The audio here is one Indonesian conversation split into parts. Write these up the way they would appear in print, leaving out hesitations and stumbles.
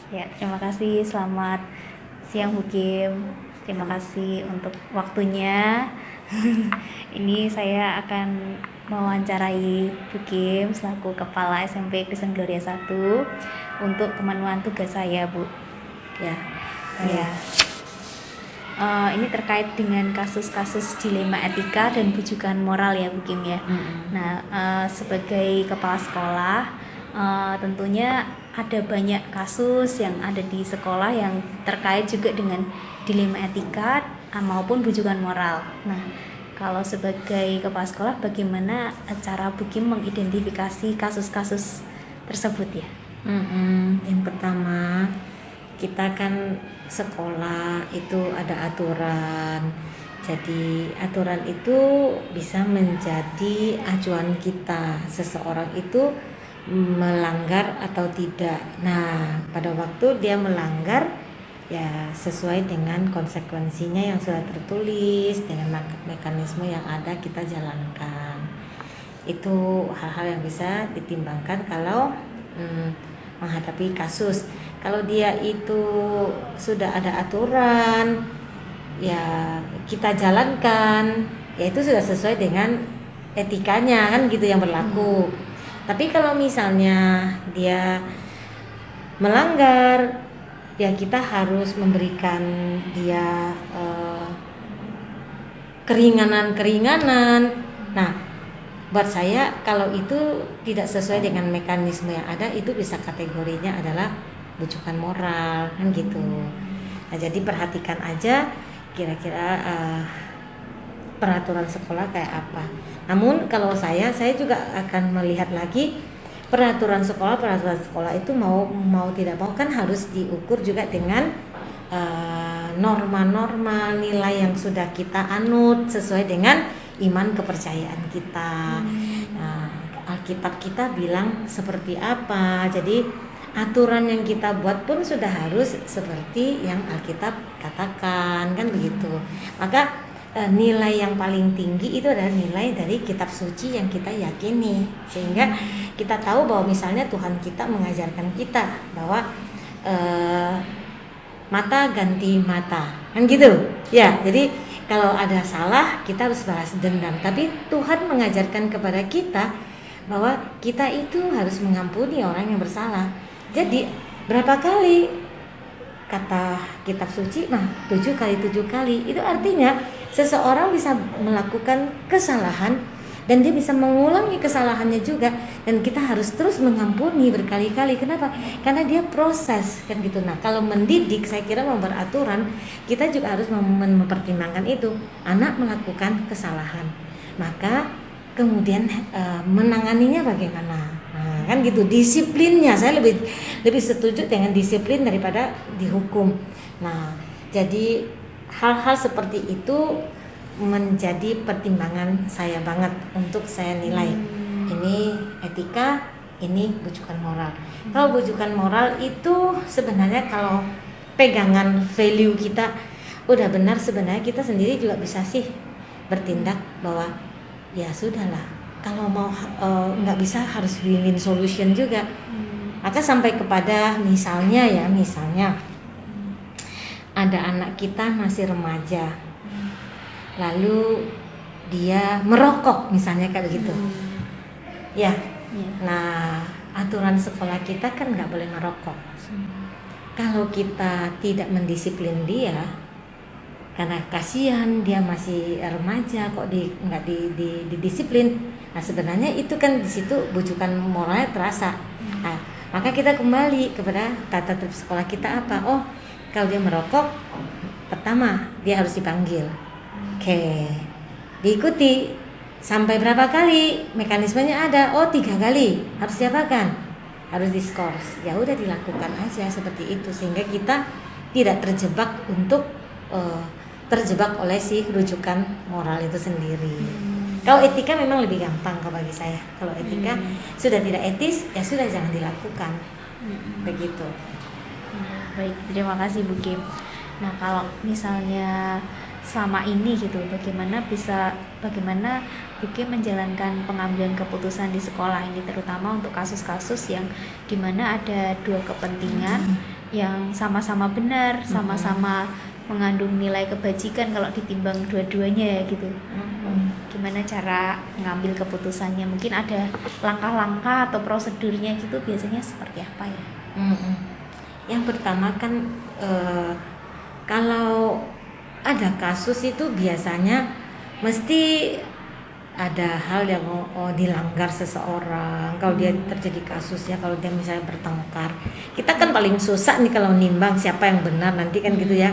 Ya, terima kasih. Selamat siang Bu Kim. Terima kasih untuk waktunya. Ini saya akan mewawancarai Bu Kim selaku Kepala SMP Kristen Gloria 1 untuk pemenuhan tugas saya, Bu. Ya, Ya. Ini terkait dengan kasus-kasus dilema etika dan bujukan moral ya Bu Kim ya. Nah, sebagai kepala sekolah, tentunya ada banyak kasus yang ada di sekolah yang terkait juga dengan dilema etika maupun bujukan moral. Nah, kalau sebagai kepala sekolah, bagaimana cara Bu Kim mengidentifikasi kasus-kasus tersebut ya? Yang pertama, kita kan sekolah itu ada aturan. Jadi aturan itu bisa menjadi acuan kita seseorang itu melanggar atau tidak. Nah, pada waktu dia melanggar, ya sesuai dengan konsekuensinya yang sudah tertulis dengan mekanisme yang ada kita jalankan. Itu hal-hal yang bisa ditimbangkan kalau menghadapi kasus. Kalau dia itu sudah ada aturan, ya kita jalankan, ya itu sudah sesuai dengan etikanya kan gitu yang berlaku. Tapi kalau misalnya dia melanggar, ya kita harus memberikan dia keringanan-keringanan. Nah, buat saya kalau itu tidak sesuai dengan mekanisme yang ada, itu bisa kategorinya adalah bujukan moral kan gitu. Nah, jadi perhatikan aja kira-kira peraturan sekolah kayak apa. Namun kalau saya juga akan melihat lagi peraturan sekolah itu mau tidak mau kan harus diukur juga dengan norma-norma nilai yang sudah kita anut sesuai dengan iman kepercayaan kita. Nah, Alkitab kita bilang seperti apa. Jadi aturan yang kita buat pun sudah harus seperti yang Alkitab katakan kan begitu. Maka nilai yang paling tinggi itu adalah nilai dari kitab suci yang kita yakini, sehingga kita tahu bahwa misalnya Tuhan kita mengajarkan kita bahwa mata ganti mata kan gitu ya. Jadi kalau ada salah kita harus balas dendam, tapi Tuhan mengajarkan kepada kita bahwa kita itu harus mengampuni orang yang bersalah. Jadi berapa kali kata kitab suci? 7 kali 7 kali. Itu artinya seseorang bisa melakukan kesalahan dan dia bisa mengulangi kesalahannya juga, dan kita harus terus mengampuni berkali-kali. Kenapa? Karena dia proses kan gitu. Nah, kalau mendidik, saya kira membuat aturan, kita juga harus mempertimbangkan itu. Anak melakukan kesalahan, maka kemudian menanganinya bagaimana? Nah, kan gitu, disiplinnya. Saya lebih setuju dengan disiplin daripada dihukum. Nah, jadi hal-hal seperti itu menjadi pertimbangan saya banget untuk saya nilai. Ini etika, ini bujukan moral. Kalau bujukan moral itu sebenarnya kalau pegangan value kita udah benar, sebenarnya kita sendiri juga bisa sih bertindak bahwa ya sudahlah, kalau mau nggak bisa harus win-win solution juga. Maka sampai kepada misalnya ada anak kita masih remaja, lalu dia merokok misalnya kayak begitu. Ya. Nah, aturan sekolah kita kan nggak boleh merokok. Kalau kita tidak mendisiplin dia, karena kasihan dia masih remaja kok nggak didisiplin. Nah, sebenarnya itu kan di situ bujukan moralnya terasa. Nah, maka kita kembali kepada tata tertib sekolah kita apa? Oh, kalau dia merokok, pertama dia harus dipanggil. Oke, diikuti sampai berapa kali, mekanismenya ada. Oh, 3 kali harus diapakan, harus diskors. Ya udah, dilakukan aja seperti itu, sehingga kita tidak terjebak terjebak oleh si rujukan moral itu sendiri. Kalau etika memang lebih gampang kalau bagi saya. Kalau etika sudah tidak etis, ya sudah, jangan dilakukan. Begitu. Baik, terima kasih Bu Kim. Nah, kalau misalnya selama ini gitu, bagaimana Bu Kim menjalankan pengambilan keputusan di sekolah ini, terutama untuk kasus-kasus yang dimana ada dua kepentingan yang sama-sama benar, sama-sama mengandung nilai kebajikan kalau ditimbang dua-duanya ya gitu. Gimana cara mengambil keputusannya? Mungkin ada langkah-langkah atau prosedurnya gitu, biasanya seperti apa ya? Yang pertama kan kalau ada kasus itu biasanya mesti ada hal yang dilanggar seseorang. Kalau dia terjadi kasusnya, kalau dia misalnya bertengkar, kita kan paling susah nih kalau nimbang siapa yang benar nanti kan gitu ya.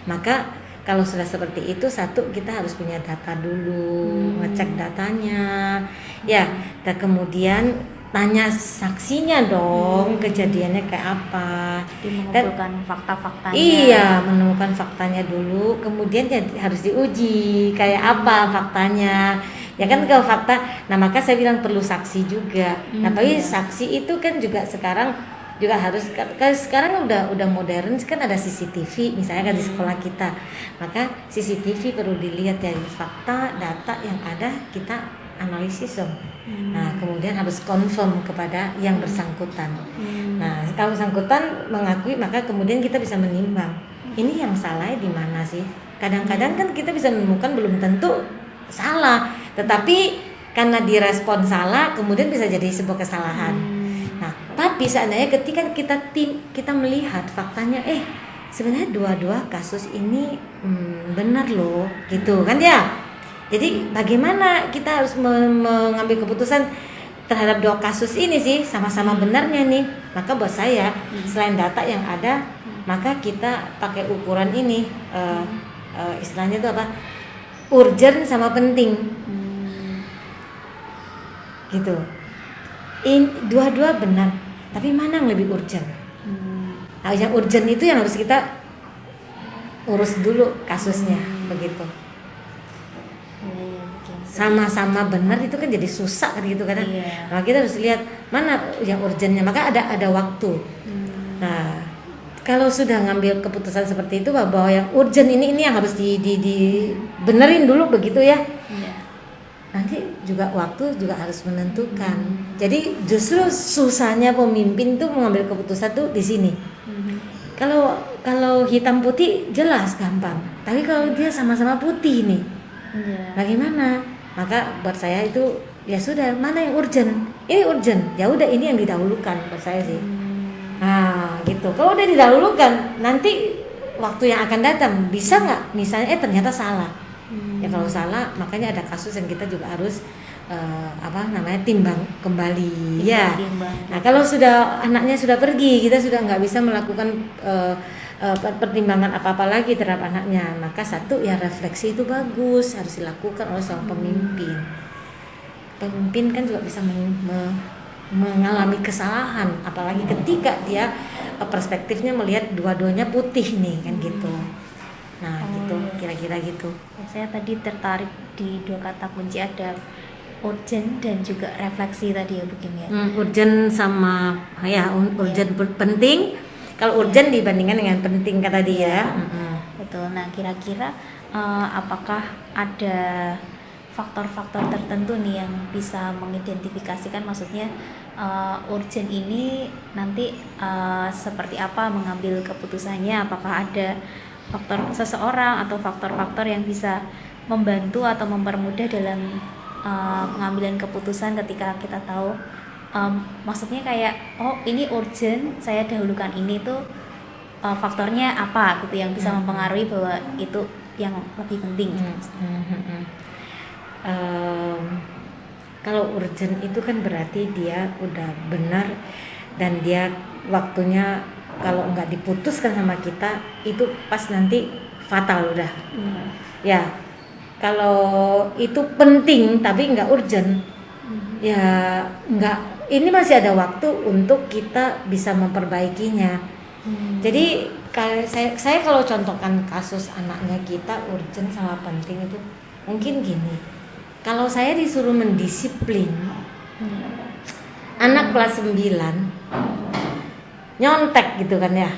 Maka kalau sudah seperti itu, satu kita harus punya data dulu, ngecek datanya, ya. Dan kemudian tanya saksinya dong, kejadiannya kayak apa. Mengumpulkan fakta-faktanya. Iya, menemukan faktanya dulu, kemudian ya harus diuji kayak apa faktanya. Ya kan kalau fakta, nah maka saya bilang perlu saksi juga. Nah tapi saksi itu kan juga sekarang juga harus, sekarang udah modern kan, ada CCTV misalnya kan di sekolah kita. Maka CCTV perlu dilihat dari fakta, data yang ada kita analisis dong. Nah kemudian harus confirm kepada yang bersangkutan. Nah kalau bersangkutan mengakui, maka kemudian kita bisa menimbang ini yang salahnya di mana sih. Kadang-kadang kan kita bisa menemukan belum tentu salah, tetapi karena direspon salah kemudian bisa jadi sebuah kesalahan. Nah tapi seandainya ketika kita melihat faktanya, sebenarnya dua-dua kasus ini benar loh gitu kan ya. Jadi bagaimana kita harus mengambil keputusan terhadap dua kasus ini sih, sama-sama benarnya nih. Maka buat saya selain data yang ada, maka kita pakai ukuran ini, istilahnya itu apa, urgent sama penting gitu. Dua-dua benar, tapi mana yang lebih urgent? Nah, yang urgent itu yang harus kita urus dulu kasusnya, begitu. Sama-sama benar itu kan jadi susah kan gitu kan. Nah kita harus lihat mana yang urgentnya, maka ada waktu. Nah kalau sudah ngambil keputusan seperti itu bahwa yang urgent ini yang harus dibenerin dulu begitu ya. Nanti juga waktu juga harus menentukan. Jadi justru susahnya pemimpin tuh mengambil keputusan tuh di sini. Kalau hitam putih jelas gampang, tapi kalau dia sama-sama putih nih, bagaimana? Maka buat saya itu ya sudah, mana yang urgent? Ini urgent, ya udah ini yang didahulukan buat saya sih. Nah gitu. Kalau udah didahulukan, nanti waktu yang akan datang bisa nggak? Misalnya ternyata salah. Ya kalau salah, makanya ada kasus yang kita juga harus timbang kembali. Ya. Nah kalau sudah anaknya sudah pergi, kita sudah nggak bisa melakukan pertimbangan apa-apa lagi terhadap anaknya. Maka satu ya refleksi itu bagus, harus dilakukan oleh seorang pemimpin. Pemimpin kan juga bisa mengalami kesalahan, apalagi ketika dia perspektifnya melihat dua-duanya putih nih kan gitu. Nah gitu, kira-kira gitu. Saya tadi tertarik di dua kata kunci, ada urgent dan juga refleksi tadi ya Bu Kim ya. Urgent sama urgent penting. Kalau urgent dibandingkan dengan penting kata dia. Betul. Nah kira-kira apakah ada faktor-faktor tertentu nih yang bisa mengidentifikasikan, maksudnya urgent ini nanti seperti apa mengambil keputusannya? Apakah ada faktor seseorang atau faktor-faktor yang bisa membantu atau mempermudah dalam pengambilan keputusan ketika kita tahu maksudnya kayak ini urgent, saya dahulukan ini tuh faktornya apa gitu yang bisa mempengaruhi bahwa itu yang lebih penting. Kalau urgent itu kan berarti dia udah benar dan dia waktunya kalau nggak diputuskan sama kita itu pas nanti fatal udah. Ya kalau itu penting tapi nggak urgent, ya nggak, ini masih ada waktu untuk kita bisa memperbaikinya. Jadi saya kalau contohkan kasus anaknya kita urgent sama penting itu mungkin gini, kalau saya disuruh mendisiplin anak kelas 9 nyontek gitu kan ya,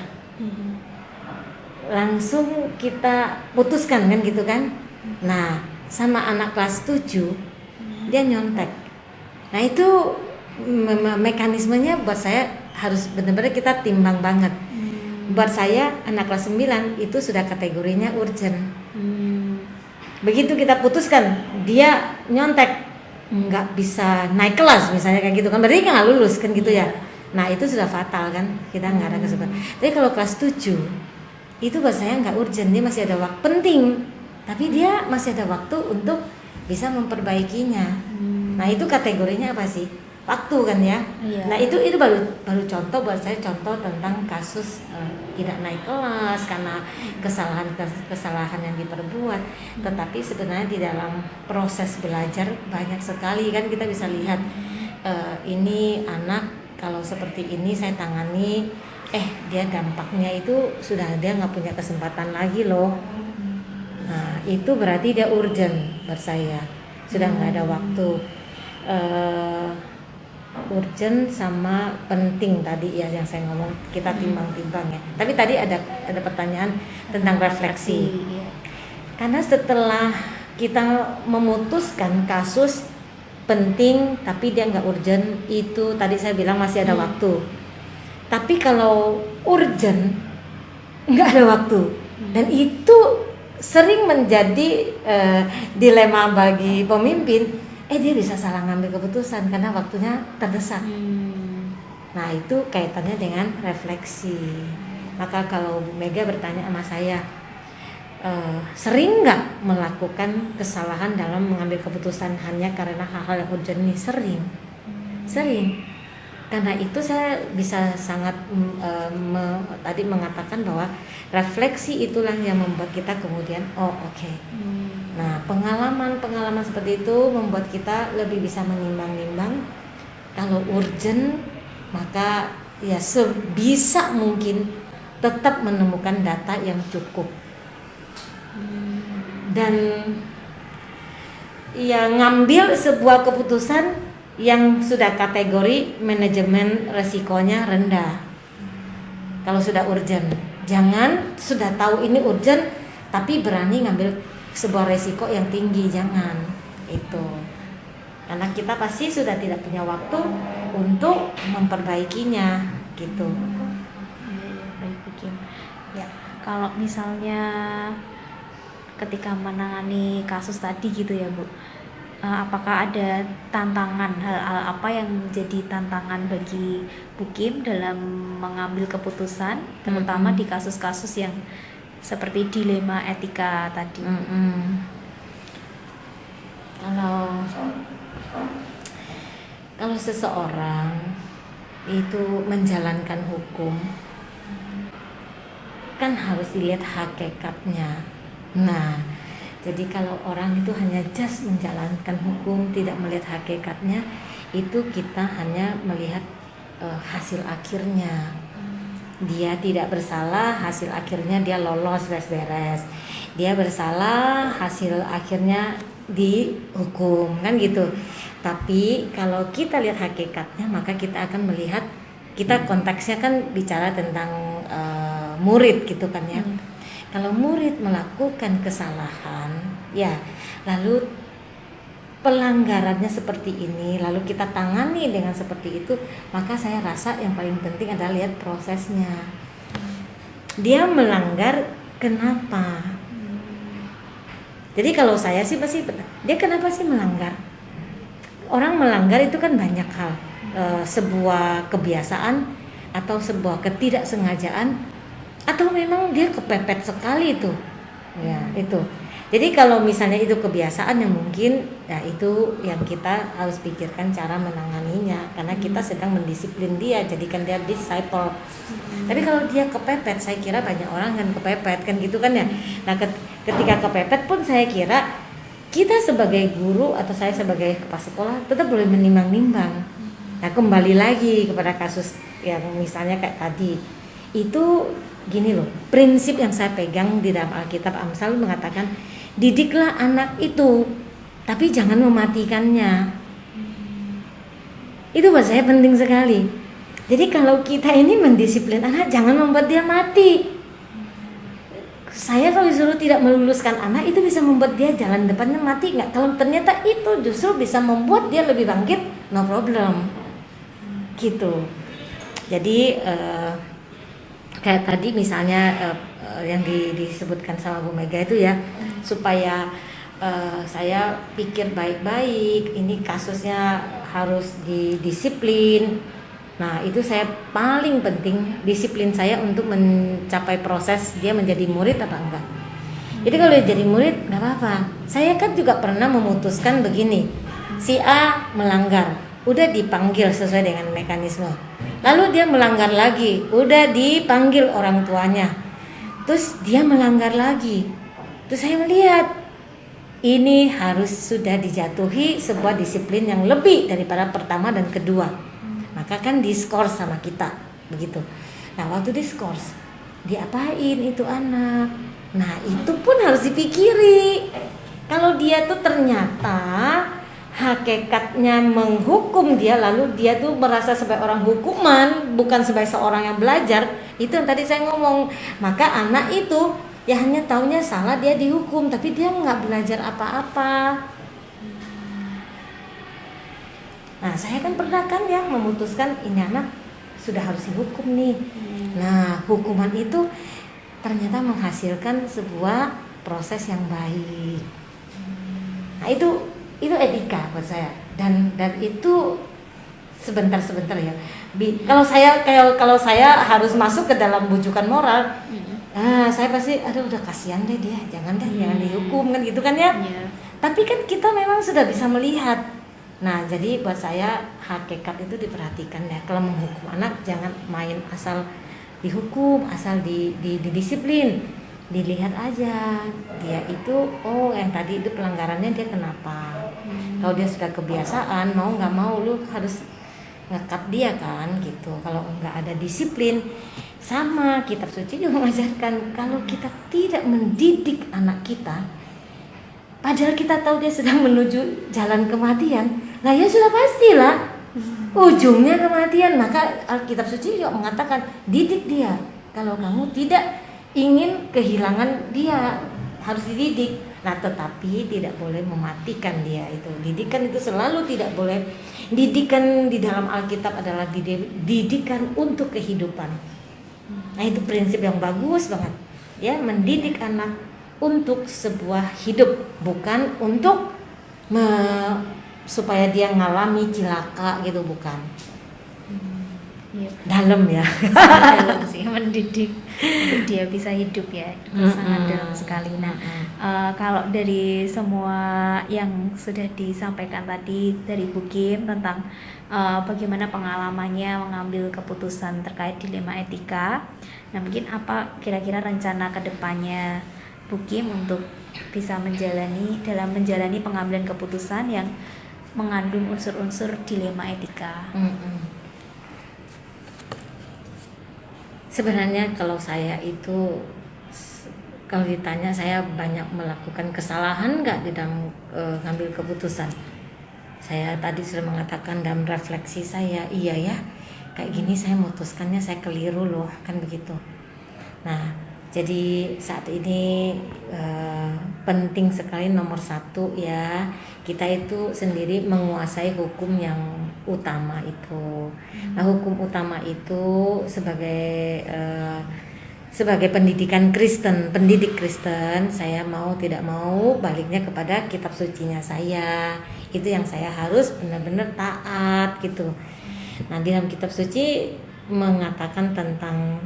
langsung kita putuskan kan gitu kan. Nah sama anak kelas 7 dia nyontek, nah itu mekanismenya buat saya harus benar-benar kita timbang banget. Buat saya anak kelas 9 itu sudah kategorinya urgent. Begitu kita putuskan dia nyontek nggak bisa naik kelas misalnya kayak gitu kan, berarti kan nggak lulus kan gitu ya. Nah itu sudah fatal kan, kita nggak ada kesempatan. Tapi kalau kelas 7 itu buat saya nggak urgent, dia masih ada waktu penting, tapi dia masih ada waktu untuk bisa memperbaikinya. Nah itu kategorinya apa sih? Waktu kan ya. Nah itu baru contoh buat saya, contoh tentang kasus tidak naik kelas karena kesalahan yang diperbuat. Tetapi sebenarnya di dalam proses belajar banyak sekali kan kita bisa lihat ini anak kalau seperti ini saya tangani, dia dampaknya itu sudah dia nggak punya kesempatan lagi loh. Nah itu berarti dia urgent buat saya, sudah nggak ada waktu. Urgent sama penting tadi ya yang saya ngomong, kita timbang-timbang ya. Tapi tadi ada pertanyaan tentang refleksi. Karena setelah kita memutuskan kasus penting tapi dia nggak urgent, itu tadi saya bilang masih ada waktu. Tapi kalau urgent nggak ada waktu, dan itu sering menjadi dilema bagi pemimpin. Dia bisa salah ngambil keputusan karena waktunya terdesak. Nah itu kaitannya dengan refleksi. Maka kalau Bu Mega bertanya sama saya, sering nggak melakukan kesalahan dalam mengambil keputusan hanya karena hal-hal yang urgent ini? Sering. Karena itu saya bisa sangat tadi mengatakan bahwa refleksi itulah yang membuat kita kemudian oke. Nah pengalaman seperti itu membuat kita lebih bisa menimbang-nimbang. Kalau urgent maka ya sebisa mungkin tetap menemukan data yang cukup dan ya ngambil sebuah keputusan yang sudah kategori manajemen resikonya rendah. Kalau sudah urgent, jangan sudah tahu ini urgent tapi berani ngambil sebuah resiko yang tinggi, jangan. Itu karena kita pasti sudah tidak punya waktu untuk memperbaikinya gitu. Ya, kalau misalnya ketika menangani kasus tadi gitu ya Bu, apakah ada tantangan, hal-hal apa yang menjadi tantangan bagi Bu Kim dalam mengambil keputusan, terutama di kasus-kasus yang seperti dilema etika tadi? Kalau seseorang itu menjalankan hukum kan harus dilihat hakikatnya. Nah, jadi kalau orang itu hanya just menjalankan hukum, tidak melihat hakikatnya, itu kita hanya melihat hasil akhirnya. Dia tidak bersalah, hasil akhirnya dia lolos beres-beres. Dia bersalah, hasil akhirnya dihukum, kan gitu. Tapi kalau kita lihat hakikatnya, maka kita akan melihat, kita konteksnya kan bicara tentang murid gitu kan ya. Kalau murid melakukan kesalahan, ya lalu pelanggarannya seperti ini, lalu kita tangani dengan seperti itu, maka saya rasa yang paling penting adalah lihat prosesnya. Dia melanggar kenapa? Jadi kalau saya sih pasti, dia kenapa sih melanggar? Orang melanggar itu kan banyak hal, sebuah kebiasaan atau sebuah ketidaksengajaan, atau memang dia kepepet sekali itu, ya itu. Jadi kalau misalnya itu kebiasaan yang mungkin, ya itu yang kita harus pikirkan cara menanganinya, karena kita sedang mendisiplin dia, jadikan dia disciple. Tapi kalau dia kepepet, saya kira banyak orang kan kepepet kan gitu kan ya. Nah ketika kepepet pun saya kira kita sebagai guru atau saya sebagai kepala sekolah tetap boleh menimbang-nimbang. Nah kembali lagi kepada kasus yang misalnya kayak tadi, itu gini loh, prinsip yang saya pegang di dalam Alkitab Amsal mengatakan, didiklah anak itu, tapi jangan mematikannya. Itu buat saya penting sekali. Jadi kalau kita ini mendisiplin anak, jangan membuat dia mati. Saya kalau disuruh tidak meluluskan anak, itu bisa membuat dia jalan depannya mati nggak? Kalau ternyata itu justru bisa membuat dia lebih bangkit, no problem. Gitu. Jadi kayak tadi misalnya yang disebutkan sama Bu Mega itu ya, supaya saya pikir baik-baik, ini kasusnya harus didisiplin. Nah itu saya paling penting, disiplin saya untuk mencapai proses dia menjadi murid apa enggak. Jadi kalau dia jadi murid nggak apa-apa. Saya kan juga pernah memutuskan begini, si A melanggar, udah dipanggil sesuai dengan mekanisme. Lalu dia melanggar lagi, udah dipanggil orang tuanya. Terus dia melanggar lagi. Terus saya melihat ini harus sudah dijatuhi sebuah disiplin yang lebih daripada pertama dan kedua. Maka kan diskors sama kita, begitu. Nah waktu diskors, diapain itu anak? Nah itu pun harus dipikiri. Kalau dia tuh ternyata hakikatnya menghukum dia, lalu dia tuh merasa sebagai orang hukuman, bukan sebagai seorang yang belajar. Itu yang tadi saya ngomong. Maka anak itu ya hanya taunya salah, dia dihukum, tapi dia nggak belajar apa-apa. Nah saya kan pernah kan ya memutuskan ini anak sudah harus dihukum nih. Nah hukuman itu ternyata menghasilkan sebuah proses yang baik. Nah itu etika buat saya, dan itu sebentar ya. Kalau saya harus masuk ke dalam bujukan moral, saya pasti udah kasihan deh dia, jangan dihukum kan gitu kan ya. Tapi kan kita memang sudah bisa melihat. Nah jadi buat saya hakikat itu diperhatikan ya. Kalau menghukum anak jangan main asal dihukum, asal didisiplin. Dilihat aja dia itu yang tadi itu pelanggarannya dia kenapa. Kalau dia sudah kebiasaan, mau nggak mau lu harus ngekat dia kan gitu. Kalau nggak ada disiplin, sama kitab suci juga mengajarkan kalau kita tidak mendidik anak kita, padahal kita tahu dia sedang menuju jalan kematian, lah ya sudah pastilah ujungnya kematian. Maka Alkitab suci juga mengatakan didik dia. Kalau kamu tidak ingin kehilangan dia, harus dididik. Nah tetapi tidak boleh mematikan dia itu. Didikan itu selalu tidak boleh. Didikan di dalam Alkitab adalah didikan untuk kehidupan. Nah itu prinsip yang bagus banget ya, mendidik anak untuk sebuah hidup, bukan untuk supaya dia ngalami cilaka gitu, bukan. Dalam ya. Dalam sih mendidik untuk dia bisa hidup ya, itu sangat dalam sekali. Nah kalau dari semua yang sudah disampaikan tadi dari Bu Kim tentang bagaimana pengalamannya mengambil keputusan terkait dilema etika, nah mungkin apa kira-kira rencana kedepannya Bu Kim untuk bisa menjalani pengambilan keputusan yang mengandung unsur-unsur dilema etika? Sebenarnya kalau saya itu, kalau ditanya saya banyak melakukan kesalahan nggak di dalam ngambil keputusan. Saya tadi sudah mengatakan dalam refleksi saya, iya ya, kayak gini saya memutuskannya saya keliru loh, kan begitu. Nah jadi saat ini penting sekali nomor satu ya, kita itu sendiri menguasai hukum yang utama itu. Nah hukum utama itu sebagai pendidikan Kristen, pendidik Kristen, saya mau tidak mau baliknya kepada kitab sucinya saya. Itu yang saya harus benar-benar taat gitu. Nah di dalam kitab suci mengatakan tentang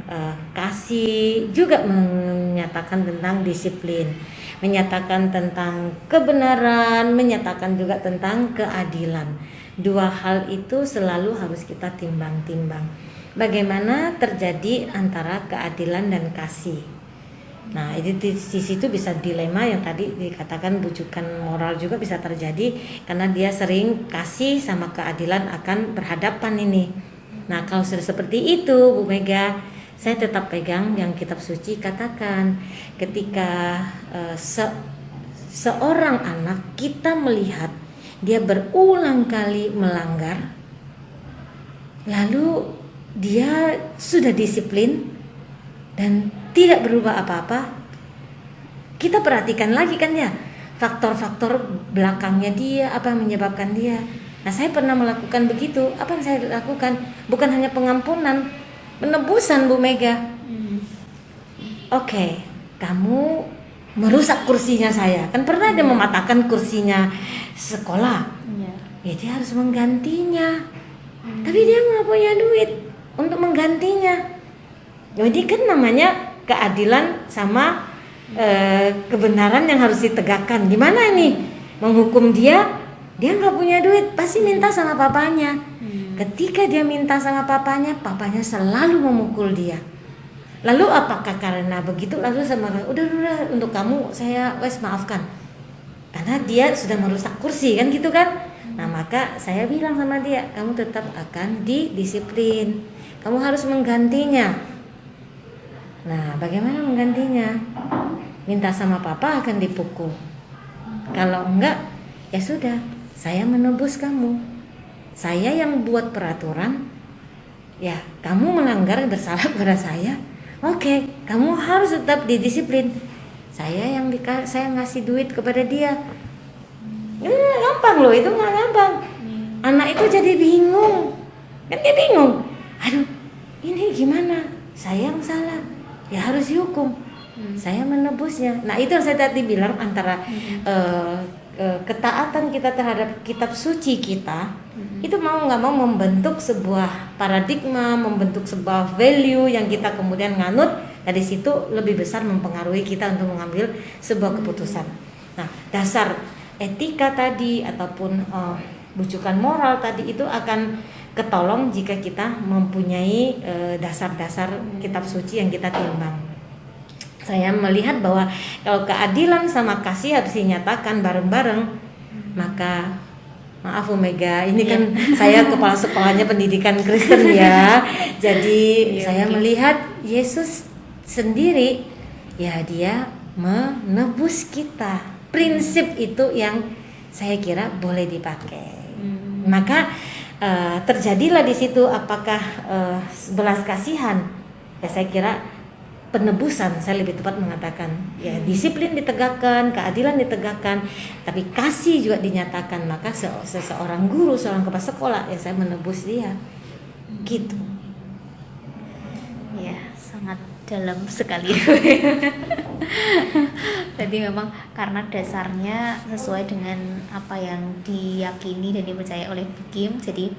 kasih, juga menyatakan tentang disiplin, menyatakan tentang kebenaran, menyatakan juga tentang keadilan. Dua hal itu selalu harus kita timbang-timbang. Bagaimana terjadi antara keadilan dan kasih. Nah, di situ bisa dilema yang tadi dikatakan bujukan moral juga bisa terjadi karena dia sering kasih sama keadilan akan berhadapan ini. Nah, kalau sudah seperti itu, Bu Mega, saya tetap pegang yang kitab suci katakan ketika seorang anak kita melihat dia berulang kali melanggar, lalu dia sudah disiplin dan tidak berubah apa-apa, kita perhatikan lagi kan ya faktor-faktor belakangnya dia, apa yang menyebabkan dia. Nah saya pernah melakukan begitu. Apa yang saya lakukan? Bukan hanya pengampunan, penebusan Bu Mega. oke, kamu merusak kursinya saya. Kan pernah dia mematahkan kursinya sekolah. Iya. Ya dia harus menggantinya. Tapi dia nggak punya duit untuk menggantinya. Jadi kan namanya keadilan sama kebenaran yang harus ditegakkan. Gimana nih menghukum dia? Dia nggak punya duit, pasti minta sama papanya. Ketika dia minta sama papanya selalu memukul dia. Lalu apakah karena begitu lalu sama udah untuk kamu saya maafkan? Karena dia sudah merusak kursi kan gitu kan? Nah maka saya bilang sama dia, kamu tetap akan didisiplin. Kamu harus menggantinya. Nah bagaimana menggantinya? Minta sama papa akan dipukul. Kalau enggak, ya sudah, saya menebus kamu. Saya yang buat peraturan. Ya kamu melanggar bersalah kepada saya. Oke, kamu harus tetap didisiplin. Saya ngasih duit kepada dia. Gampang loh, itu nggak gampang. Anak itu jadi bingung, kan dia bingung. Aduh, ini gimana? Saya yang salah, ya harus dihukum. Saya menebusnya. Nah itu yang saya tadi bilang antara ketaatan kita terhadap kitab suci kita, itu mau nggak mau membentuk sebuah paradigma, membentuk sebuah value yang kita kemudian nganut. Dari situ lebih besar mempengaruhi kita untuk mengambil sebuah keputusan. Nah dasar etika tadi ataupun bujukan moral tadi itu akan ketolong jika kita mempunyai dasar-dasar kitab suci yang kita timbang. Saya melihat bahwa kalau keadilan sama kasih harus dinyatakan bareng-bareng, maka maaf Bu Mega, ini kan saya kepala sekolahnya pendidikan Kristen ya. Jadi saya melihat Yesus sendiri ya dia menebus kita. Prinsip itu yang saya kira boleh dipakai. Maka terjadilah di situ apakah belas kasihan? Ya saya kira penebusan, saya lebih tepat mengatakan. Ya disiplin ditegakkan, keadilan ditegakkan, tapi kasih juga dinyatakan. Maka seorang guru, seorang kepala sekolah, ya saya menebus dia. Gitu. Ya, sangat dalam sekali. Jadi memang karena dasarnya sesuai dengan apa yang diyakini dan dipercaya oleh Bukim, jadi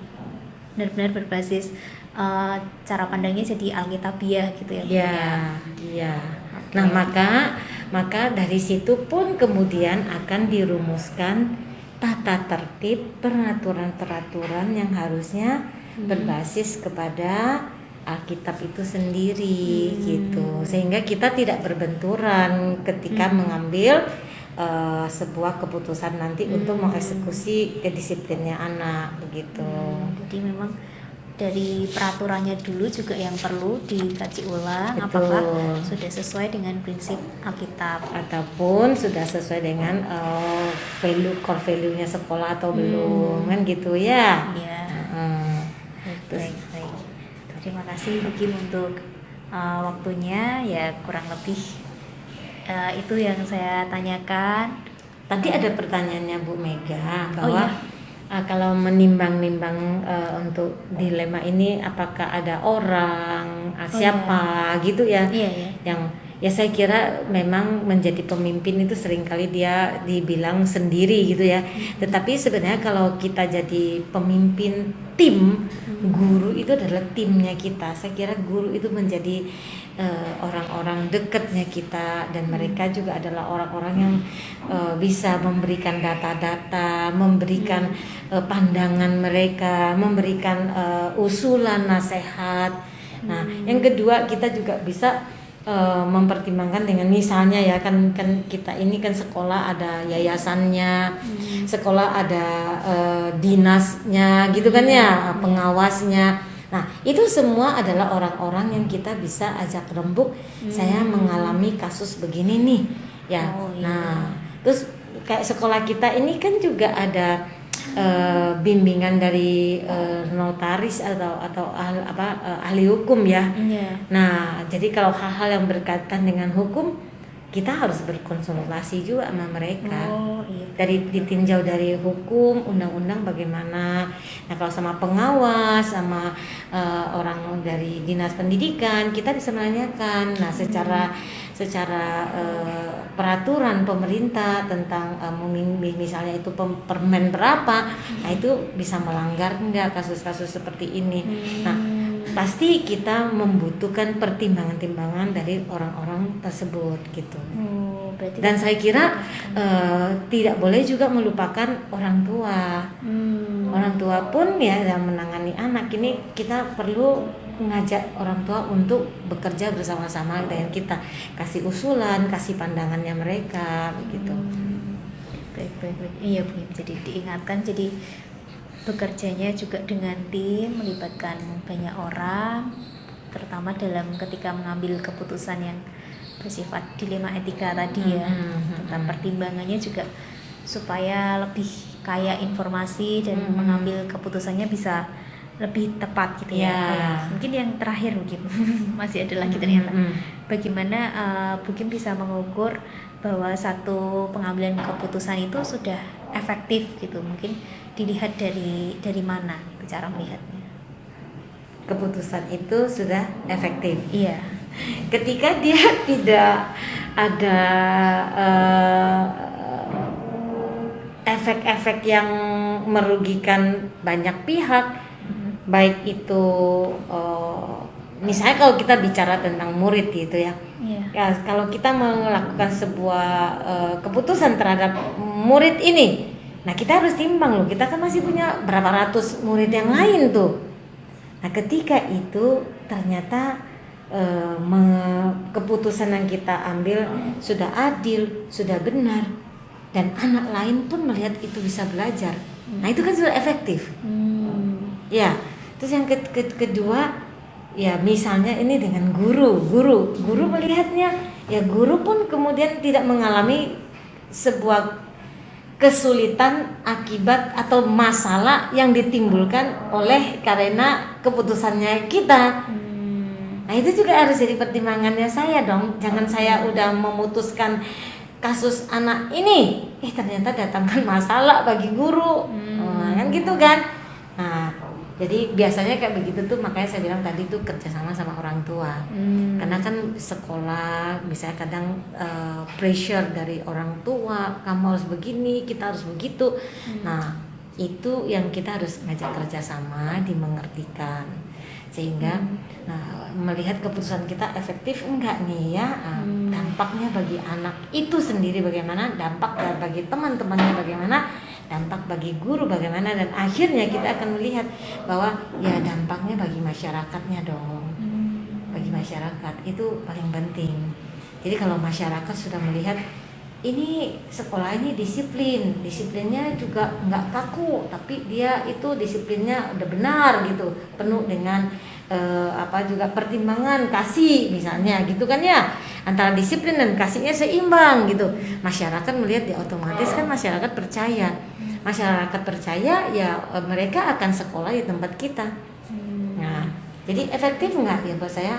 benar-benar berbasis cara pandangnya jadi alkitabiah gitu ya. Iya. Okay. Nah maka dari situ pun kemudian akan dirumuskan tata tertib peraturan-peraturan yang harusnya berbasis kepada Alkitab itu sendiri gitu, sehingga kita tidak berbenturan ketika mengambil sebuah keputusan nanti untuk mengeksekusi kedisiplinnya anak begitu. Jadi memang dari peraturannya dulu juga yang perlu dikaji ulang. Betul. Apakah sudah sesuai dengan prinsip Alkitab ataupun sudah sesuai dengan core value-nya sekolah atau belum kan gitu ya. Iya. Baik. Terima kasih Bukim untuk waktunya, ya kurang lebih itu yang saya tanyakan. Tadi ada pertanyaannya Bu Mega bahwa kalau menimbang-nimbang untuk dilema ini apakah ada orang siapa gitu ya yang ya saya kira memang menjadi pemimpin itu seringkali dia dibilang sendiri gitu ya. Tetapi sebenarnya kalau kita jadi pemimpin tim, guru itu adalah timnya kita. Saya kira guru itu menjadi orang-orang dekatnya kita, dan mereka juga adalah orang-orang yang bisa memberikan data-data, memberikan pandangan mereka, memberikan usulan, nasihat. Nah, yang kedua kita juga bisa mempertimbangkan dengan misalnya ya kan kita ini kan sekolah ada yayasannya, sekolah ada dinasnya gitu kan ya, pengawasnya. Nah itu semua adalah orang-orang yang kita bisa ajak rembuk. Saya mengalami kasus begini nih ya. Nah terus kayak sekolah kita ini kan juga ada bimbingan dari notaris atau ahli hukum ya. Nah jadi kalau hal-hal yang berkaitan dengan hukum kita harus berkonsultasi juga sama mereka. Oh, iya. Dari ditinjau dari hukum, undang-undang bagaimana. Nah kalau sama pengawas, sama orang dari dinas pendidikan, kita bisa menanyakan. Nah secara peraturan pemerintah tentang misalnya itu permen berapa, nah itu bisa melanggar enggak kasus-kasus seperti ini. Nah pasti kita membutuhkan pertimbangan-timbangan dari orang-orang tersebut gitu. Dan saya kira tidak boleh juga melupakan orang tua. Orang tua pun ya dalam menangani anak ini kita perlu mengajak orang tua untuk bekerja bersama-sama dengan kita, kasih usulan, kasih pandangannya mereka begitu. Baik. Iya Bu, jadi diingatkan, jadi bekerjanya juga dengan tim, melibatkan banyak orang, terutama dalam ketika mengambil keputusan yang bersifat dilema etika tadi ya. Tentang pertimbangannya juga supaya lebih kaya informasi dan mengambil keputusannya bisa lebih tepat gitu ya. Mungkin yang terakhir mungkin masih ada lagi ternyata. Bagaimana Bu Kim bisa mengukur bahwa satu pengambilan keputusan itu sudah efektif gitu? Mungkin dilihat dari mana itu cara melihatnya. Keputusan itu sudah efektif. Iya. Ketika dia tidak ada efek-efek yang merugikan banyak pihak, baik itu misalnya kalau kita bicara tentang murid gitu ya, ya kalau kita melakukan sebuah keputusan terhadap murid ini, nah kita harus timbang loh, kita kan masih punya berapa ratus murid yang lain tuh. Nah ketika itu ternyata keputusan yang kita ambil sudah adil, sudah benar, dan anak lain pun melihat itu bisa belajar, nah itu kan sudah efektif. Ya, terus yang kedua, ya misalnya ini dengan guru melihatnya, ya guru pun kemudian tidak mengalami sebuah kesulitan akibat atau masalah yang ditimbulkan oleh karena keputusannya kita. Nah itu juga harus jadi pertimbangannya saya dong. Jangan saya udah memutuskan kasus anak ini, ternyata datangkan masalah bagi guru, kan gitu kan. Nah jadi biasanya kayak begitu tuh, makanya saya bilang tadi tuh kerjasama sama orang tua. Karena kan sekolah misalnya kadang pressure dari orang tua, kamu harus begini, kita harus begitu. Nah itu yang kita harus ngajak kerjasama, dimengertikan, sehingga melihat keputusan kita efektif enggak nih ya, dampaknya bagi anak itu sendiri bagaimana, dampak bagi teman-temannya bagaimana, dampak bagi guru bagaimana, dan akhirnya kita akan melihat bahwa ya dampaknya bagi masyarakatnya dong. Bagi masyarakat itu paling penting. Jadi kalau masyarakat sudah melihat ini sekolah ini disiplinnya juga nggak kaku, tapi dia itu disiplinnya udah benar gitu, penuh dengan juga pertimbangan kasih misalnya gitu kan ya, antara disiplin dan kasihnya seimbang gitu. Masyarakat melihat dia otomatis kan masyarakat percaya ya mereka akan sekolah di tempat kita. Nah jadi efektif nggak ya buat saya?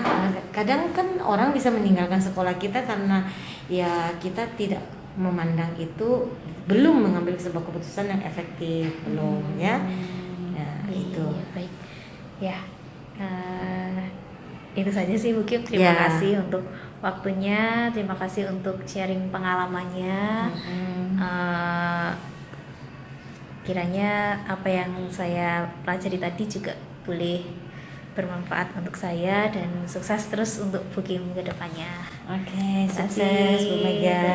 Kadang kan orang bisa meninggalkan sekolah kita karena ya kita tidak memandang itu, belum mengambil sebuah keputusan yang efektif, belum ya. Nah itu. Baik ya. Itu saja sih Bu Kim. Terima kasih untuk waktunya, terima kasih untuk sharing pengalamannya. Kiranya apa yang saya pelajari tadi juga boleh bermanfaat untuk saya, dan sukses terus untuk Bu Kim ke depannya. Oke, sukses Bu Mega.